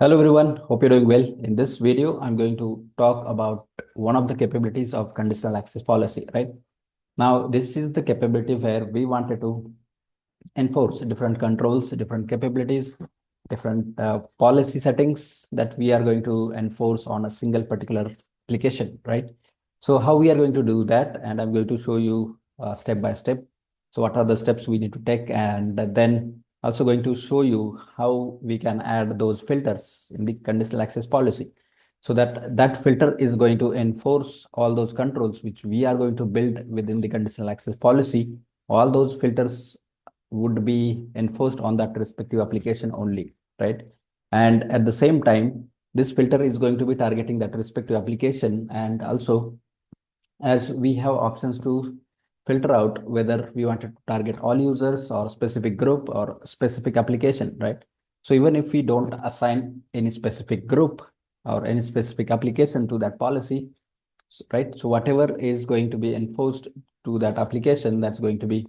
Hello everyone, hope you're doing well. In this video, I'm going to talk about one of the capabilities of conditional access policy, right? Now, this is the capability where we wanted to enforce different controls, different capabilities, different policy settings that we are going to enforce on a single particular application, right? So how we are going to do that, and I'm going to show you step by step. So what are the steps we need to take, and then also going to show you how we can add those filters in the conditional access policy so that that filter is going to enforce all those controls which we are going to build within the conditional access policy. All those filters would be enforced on that respective application only, right? And at the same time, this filter is going to be targeting that respective application. And also, as we have options to filter out whether we wanted to target all users or specific group or specific application, right? So even if we don't assign any specific group or any specific application to that policy, right? So whatever is going to be enforced to that application, that's going to be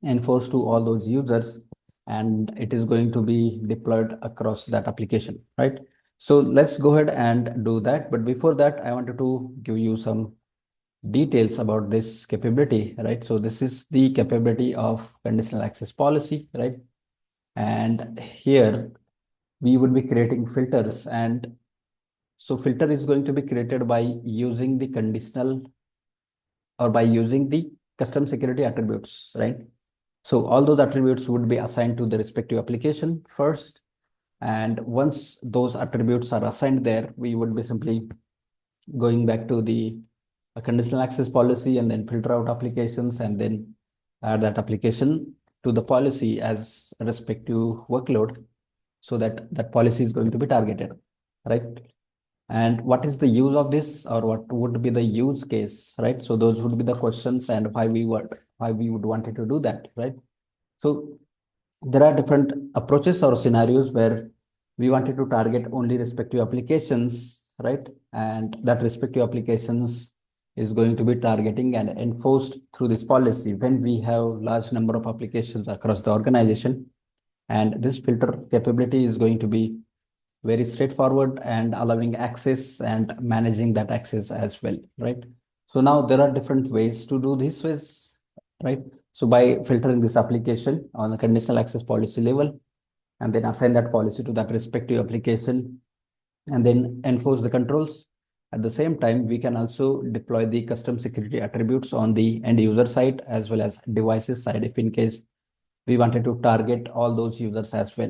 enforced to all those users, and it is going to be deployed across that application, right? So let's go ahead and do that. But before that, I wanted to give you some details about this capability, right? So this is the capability of conditional access policy, right? And here we would be creating filters. And so filter is going to be created by using the conditional or by using the custom security attributes, right? So all those attributes would be assigned to the respective application first. And once those attributes are assigned there, we would be simply going back to the conditional access policy and then filter out applications and then add that application to the policy as a respective workload so that that policy is going to be targeted, right? And what is the use of this, or what would be the use case, right? So those would be the questions, and why we would wanted to do that, right? So there are different approaches or scenarios where we wanted to target only respective applications, right? And that respective applications is going to be targeting and enforced through this policy when we have large number of applications across the organization. And this filter capability is going to be very straightforward and allowing access and managing that access as well, right? So now there are different ways to do this ways, right? So by filtering this application on the conditional access policy level and then assign that policy to that respective application and then enforce the controls. At the same time, we can also deploy the custom security attributes on the end user side as well as devices side if in case we wanted to target all those users as well.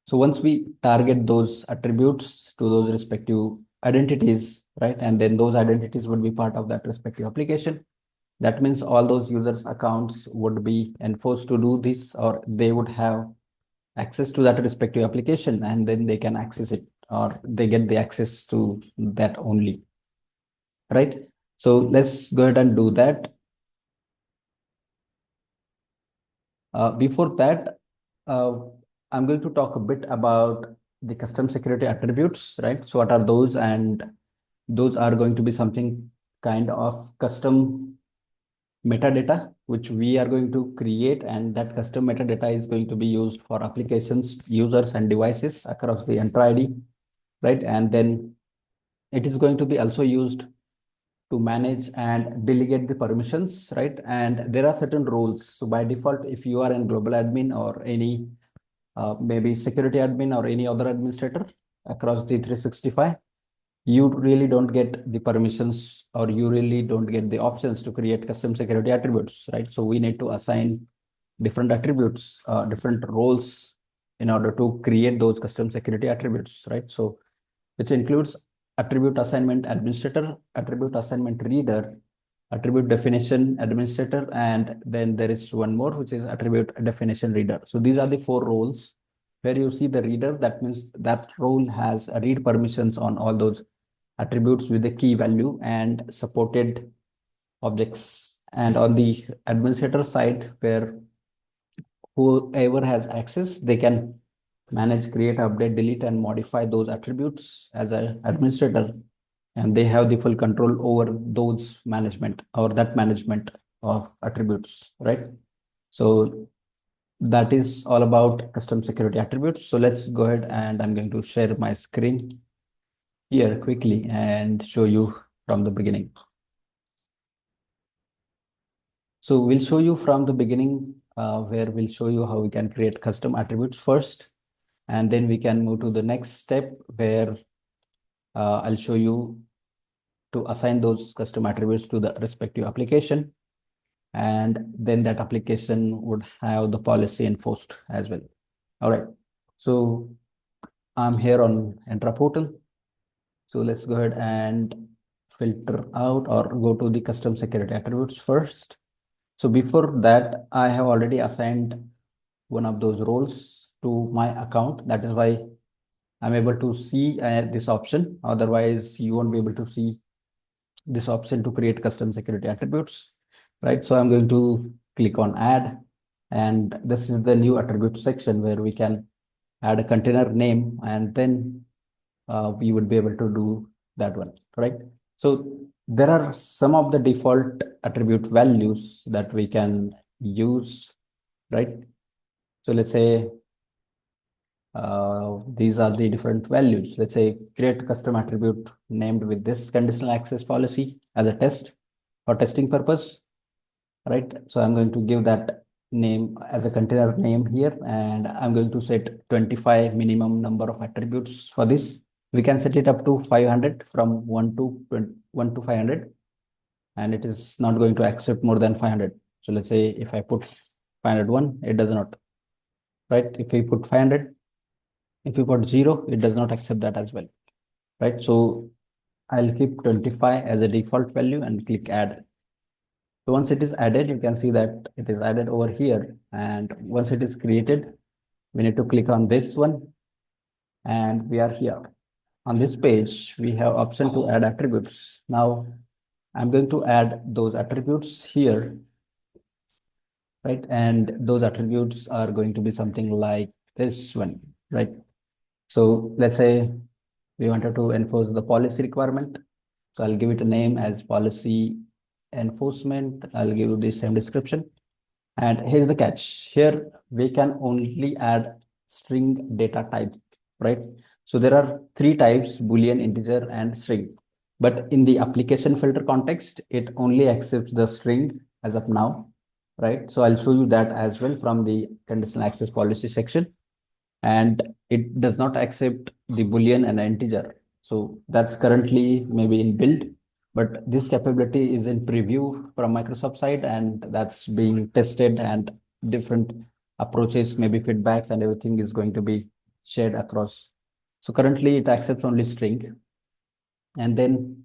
So once we target those attributes to those respective identities, right, and then those identities would be part of that respective application. That means all those users' accounts would be enforced to do this, or they would have access to that respective application, and then they can access it, or they get the access to that only, right? So let's go ahead and do that. Before that, uh, I'm going to talk a bit about the custom security attributes, right? So what are those? And those are going to be something kind of custom metadata, which we are going to create. And that custom metadata is going to be used for applications, users, and devices across the Entra ID, right? And then it is going to be also used to manage and delegate the permissions, right? And there are certain roles. So by default, if you are in global admin or any maybe security admin or any other administrator across the 365, you really don't get the permissions, or you really don't get the options to create custom security attributes, right? So we need to assign different attributes, different roles in order to create those custom security attributes, right? So which includes attribute assignment administrator, attribute assignment reader, attribute definition administrator, and then there is one more, which is attribute definition reader. So these are the four roles where you see the reader. That means that role has read permissions on all those attributes with the key value and supported objects. And on the administrator side, where whoever has access, they can manage, create, update, delete, and modify those attributes as an administrator. And they have the full control over those management or that management of attributes, right? So that is all about custom security attributes. So let's go ahead and I'm going to share my screen here quickly and show you from the beginning. So we'll show you from the beginning where we'll show you how we can create custom attributes first, and then we can move to the next step where I'll show you to assign those custom attributes to the respective application, and then that application would have the policy enforced as well. All right. So I'm here on Entra portal. So let's go ahead and filter out or go to the custom security attributes first. So before that, I have already assigned one of those roles to my account. That is why I'm able to see this option. Otherwise, you won't be able to see this option to create custom security attributes, right? So I'm going to click on add, and this is the new attribute section where we can add a container name, and then we would be able to do that one, right? So there are some of the default attribute values that we can use, right? So let's say these are the different values. Let's say create custom attribute named with this conditional access policy as a test for testing purpose, right? So I'm going to give that name as a container name here, and I'm going to set 25 minimum number of attributes for this. We can set it up to 500 from 1 to 20, 1 to 500, and it is not going to accept more than 500. So let's say if I put 501, it does not, right? If we put 500, if you put 0, it does not accept that as well, right? So I'll keep 25 as a default value and click add. So once it is added, you can see that it is added over here. And once it is created, we need to click on this one, and we are here. On this page, we have option to add attributes. Now, I'm going to add those attributes here, right? And those attributes are going to be something like this one, right? So let's say we wanted to enforce the policy requirement. So I'll give it a name as policy enforcement. I'll give you the same description. And here's the catch. Here we can only add string data type, right? So there are three types: Boolean, integer, and string. But in the application filter context, it only accepts the string as of now, right? So I'll show you that as well from the conditional access policy section. And it does not accept the Boolean and integer. So that's currently maybe in build, but this capability is in preview from Microsoft side, and that's being tested, and different approaches, maybe feedbacks and everything is going to be shared across. So currently it accepts only string. And then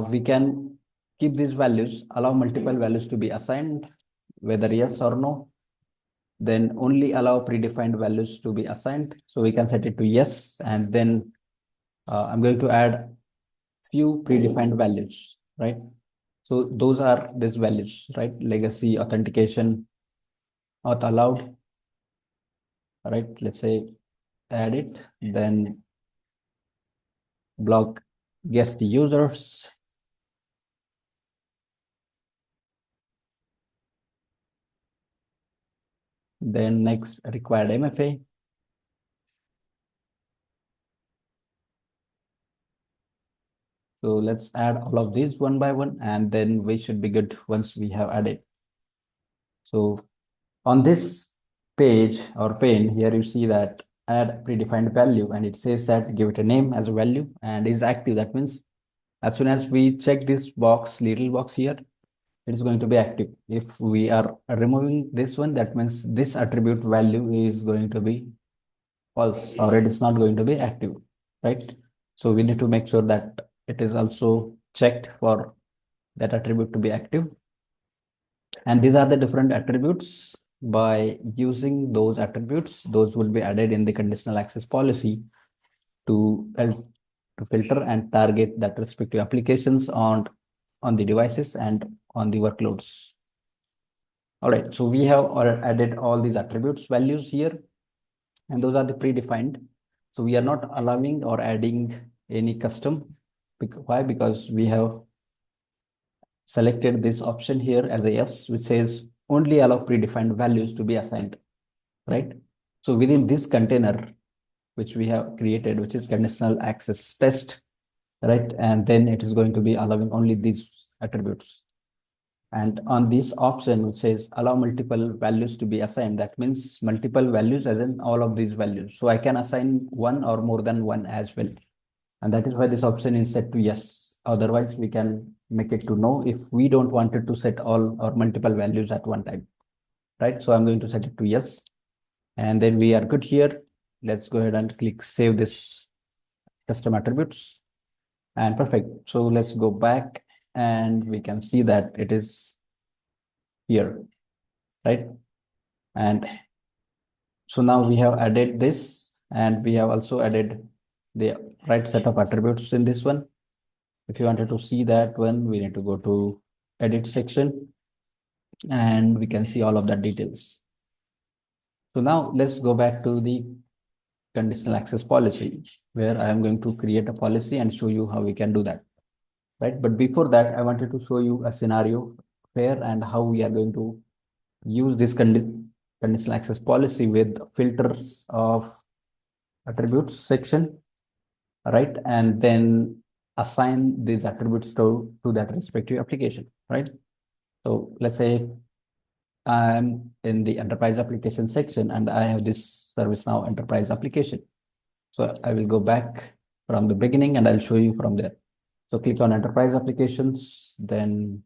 we can keep these values, allow multiple values to be assigned, whether yes or no, then only allow predefined values to be assigned. So we can set it to yes, and then I'm going to add few predefined values, right? So those are these values, right? Legacy, authentication, auth allowed, right? Let's say add it, then block guest users, then next required MFA. So let's add all of these one by one, and then we should be good once we have added. So on this page or pane here, you see that add predefined value, and it says that give it a name as a value and is active. That means as soon as we check this box, little box here, it is going to be active. If we are removing this one, that means this attribute value is going to be false, or it is not going to be active, right? So we need to make sure that it is also checked for that attribute to be active. And these are the different attributes. By using those attributes, those will be added in the conditional access policy to help to filter and target that respective applications on the devices and on the workloads. All right, so we have added all these attributes values here, and those are the predefined. So we are not allowing or adding any custom. Why? Because we have selected this option here as a yes, which says only allow predefined values to be assigned. right? So within this container, which we have created, which is conditional access test, right? And then it is going to be allowing only these attributes. And on this option, which says allow multiple values to be assigned, that means multiple values as in all of these values. So I can assign one or more than one as well. And that is why this option is set to yes. Otherwise, we can make it to no if we don't want it to set all or multiple values at one time, right? So I'm going to set it to yes. And then we are good here. Let's go ahead and click save this custom attributes. And perfect. So let's go back and we can see that it is here, right? And so now we have added this and we have also added the right set of attributes in this one. If you wanted to see that one, we need to go to edit section and we can see all of that details. So now let's go back to the conditional access policy where I am going to create a policy and show you how we can do that, right? But before that, I wanted to show you a scenario where and how we are going to use this conditional access policy with filters of attributes section, right? And then assign these attributes to that respective application, right? So let's say I'm in the enterprise application section and I have this ServiceNow enterprise application. So I will go back from the beginning and I'll show you from there. So click on enterprise applications, then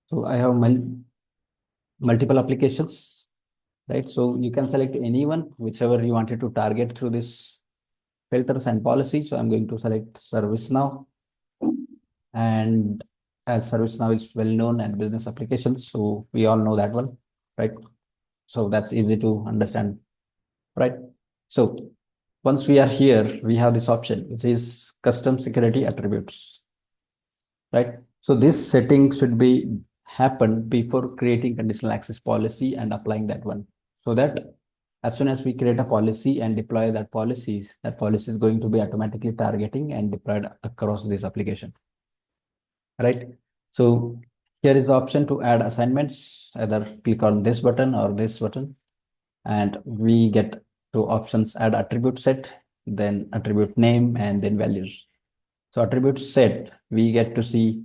so I have multiple applications, right? So you can select anyone, whichever you wanted to target through this filters and policy. So I'm going to select ServiceNow, and as ServiceNow is well known at business applications, so we all know that one, right? So that's easy to understand, right? So once we are here, we have this option, which is custom security attributes, right? So this setting should be happen before creating conditional access policy and applying that one. So that as soon as we create a policy and deploy that policy is going to be automatically targeting and deployed across this application, right? So here is the option to add assignments. Either click on this button or this button, and we get two options: add attribute set, then attribute name, and then values. So attribute set, we get to see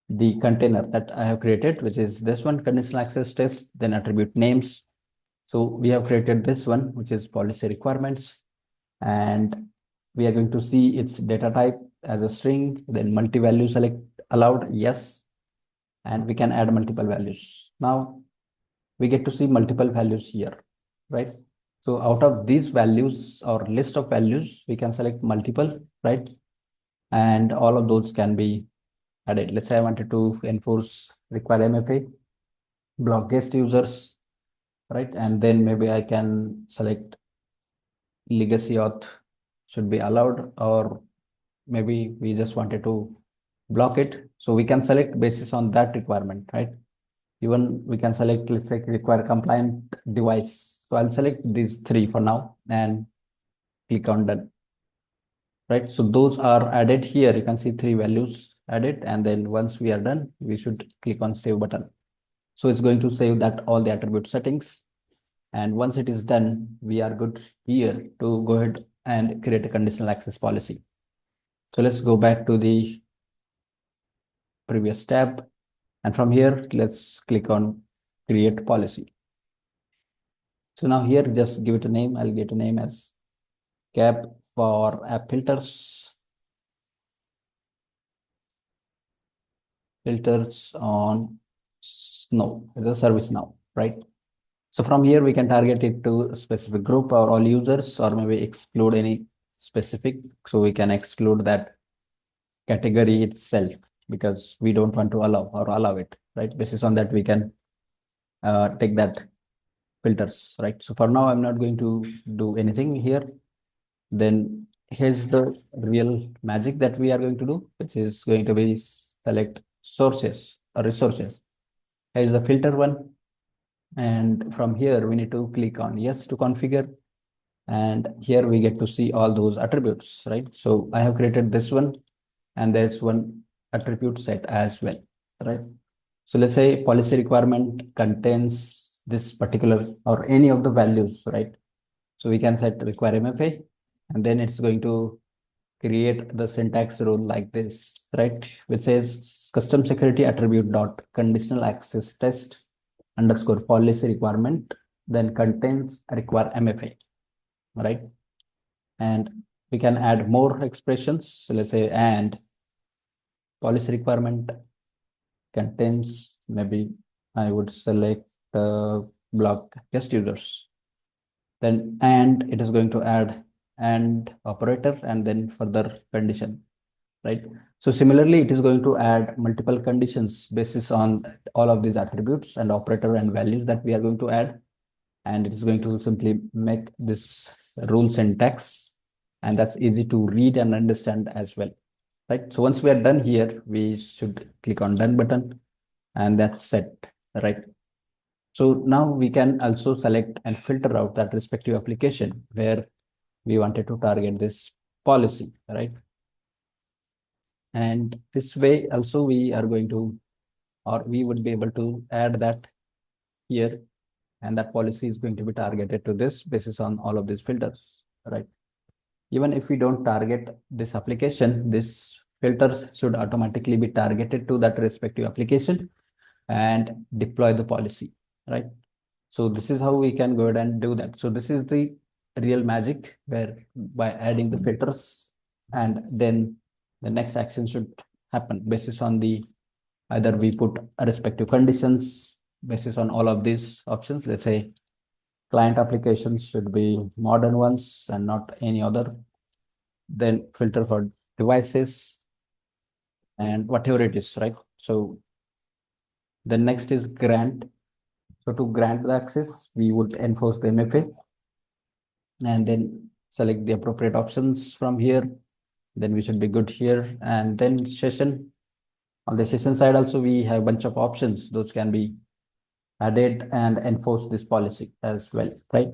the container that I have created, which is this one, conditional access test, then attribute names. So we have created this one, which is policy requirements, and we are going to see its data type as a string, then multi-value select allowed, yes, and we can add multiple values. Now we get to see multiple values here, right? So out of these values or list of values, we can select multiple, right? And all of those can be added. Let's say I wanted to enforce requireMFA, block guest users, right? And then maybe I can select legacy auth should be allowed, or maybe we just wanted to block it. So we can select basis on that requirement, right? Even we can select, let's say, require compliant device. So I'll select these three for now and click on done, right? So those are added here. You can see three values added. And then once we are done, we should click on save button. So it's going to save that all the attribute settings. And once it is done, we are good here to go ahead and create a conditional access policy. So let's go back to the previous tab. And from here, let's click on create policy. So now here, just give it a name. I'll get a name as cap for app filters. Filters on Snow, the service now, right? So from here, we can target it to a specific group or all users, or maybe exclude any specific. So we can exclude that category itself because we don't want to allow it, right? Basis on that, we can take that filters, right? So for now, I'm not going to do anything here. Then here's the real magic that we are going to do, which is going to be select sources or resources. Here's the filter one. And from here, we need to click on yes to configure. And here we get to see all those attributes, right? So I have created this one, and there's one attribute set as well, right? So let's say policy requirement contains this particular or any of the values, right? So we can set requireMFA, and then it's going to create the syntax rule like this, right? Which says custom security attribute dot conditional access test underscore policy requirement, then contains requireMFA, right? And we can add more expressions. So let's say, and policy requirement contains, maybe I would select block guest users. Then, and it is going to add and operator and then further condition, right? So similarly, it is going to add multiple conditions basis on all of these attributes and operator and values that we are going to add. And it is going to simply make this rule syntax, and that's easy to read and understand as well, right? So once we are done here, we should click on done button, and that's set, right? So now we can also select and filter out that respective application where we wanted to target this policy, right? And this way also we are going to, or we would be able to add that here, and that policy is going to be targeted to this basis on all of these filters, right? Even if we don't target this application, this filters should automatically be targeted to that respective application and deploy the policy, right? So this is how we can go ahead and do that. So this is the real magic, where by adding the filters, and then the next action should happen basis on the, either we put a respective conditions basis on all of these options. Let's say client applications should be modern ones and not any other. Then filter for devices and whatever it is, right? So the next is grant. So to grant the access, we would enforce the MFA and then select the appropriate options from here. Then we should be good here. And then session. On the session side also, we have a bunch of options. Those can be added and enforce this policy as well, right?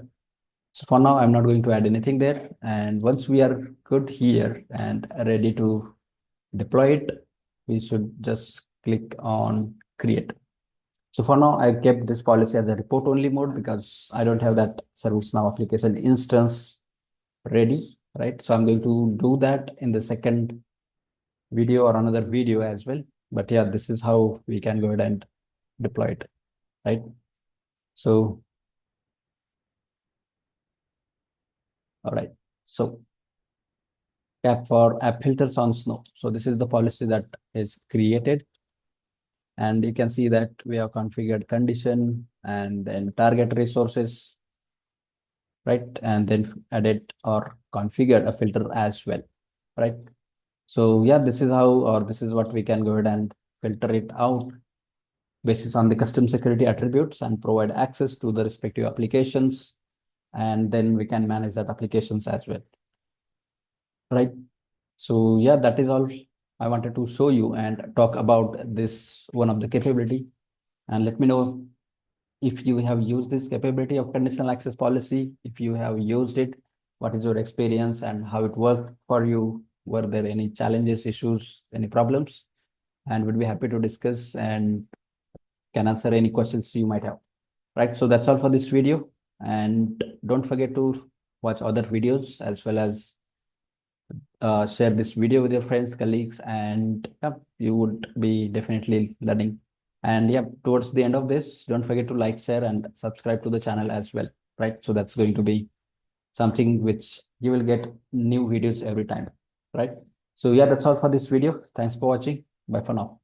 So for now, I'm not going to add anything there. And once we are good here and ready to deploy it, we should just click on create. So for now, I kept this policy as a report only mode because I don't have that ServiceNow application instance ready, right? So I'm going to do that in the second video or another video as well. But yeah, this is how we can go ahead and deploy it, right? So, all right. So tap for app filters on Snow. So this is the policy that is created. And you can see that we have configured condition and then target resources, right? And then added or configured a filter as well, right? So yeah, this is how, or this is what we can go ahead and filter it out basis on the custom security attributes and provide access to the respective applications. And then we can manage that applications as well, right? So yeah, that is all I wanted to show you and talk about this one of the capability. And let me know if you have used this capability of conditional access policy. If you have used it, what is your experience and how it worked for you? Were there any challenges, issues, any problems? And we'd be happy to discuss and can answer any questions you might have, right? So that's all for this video. And don't forget to watch other videos as well as share this video with your friends, colleagues, and yeah, you would be definitely learning. And yeah, towards the end of this, don't forget to like, share, and subscribe to the channel as well, right? So that's going to be something which you will get new videos every time, right? So yeah, that's all for this video. Thanks for watching. Bye for now.